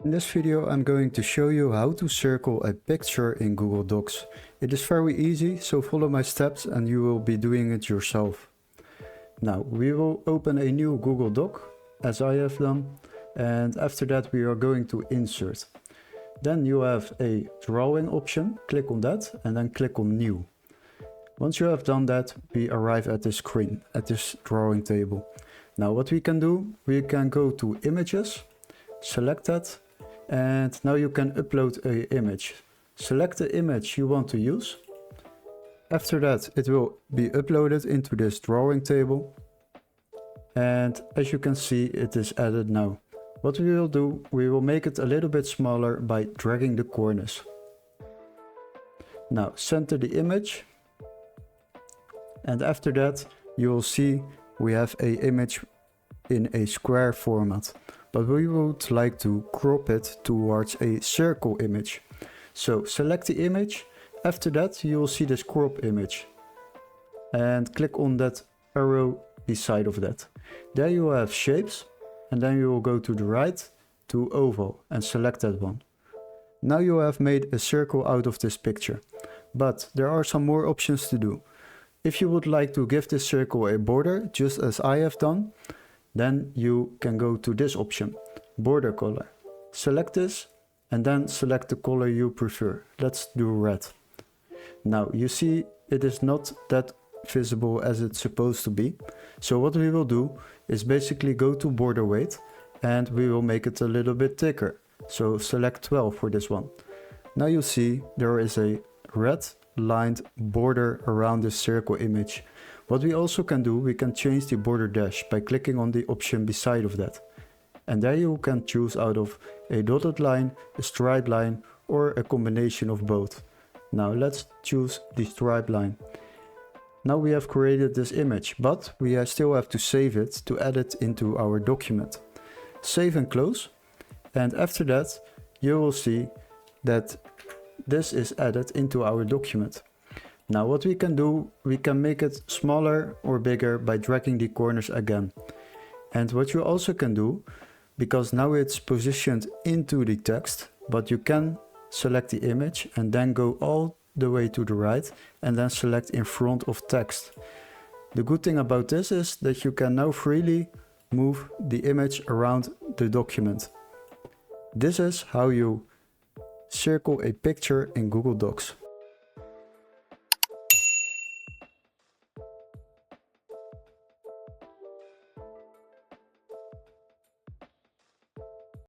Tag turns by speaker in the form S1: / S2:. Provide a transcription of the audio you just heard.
S1: In this video I'm going to show you how to circle a picture in Google Docs. It is very easy, so follow my steps and you will be doing it yourself. Now we will open a new Google Doc, as I have done, and after that we are going to insert. Then you have a drawing option, click on that and then click on new. Once you have done that, we arrive at this screen, at this drawing table. Now what we can do, we can go to images, select that, and now you can upload an image. Select the image you want to use. After that it will be uploaded into this drawing table, and as you can see it is added now. What we will do, we will make it a little bit smaller by dragging the corners. Now center the image, and after that you will see we have an image in a square format. But we would like to crop it towards a circle image. So select the image, after that you will see this crop image. And click on that arrow beside of that. There you have shapes, and then you will go to the right to oval and select that one. Now you have made a circle out of this picture. But there are some more options to do. If you would like to give this circle a border, just as I have done, then you can go to this option, border color. Select this and then select the color you prefer. Let's do red. Now you see it is not that visible as it's supposed to be. So what we will do is basically go to border weight and we will make it a little bit thicker. So select 12 for this one. Now you see there is a red lined border around the circle image. What we also can do, we can change the border dash by clicking on the option beside of that. And there you can choose out of a dotted line, a straight line, or a combination of both. Now let's choose the straight line. Now we have created this image, but we still have to save it to add it into our document. Save and close. And after that, you will see that this is added into our document. Now what we can do, we can make it smaller or bigger by dragging the corners again. And what you also can do, because now it's positioned into the text, but you can select the image and then go all the way to the right and then select in front of text. The good thing about this is that you can now freely move the image around the document. This is how you circle a picture in Google Docs.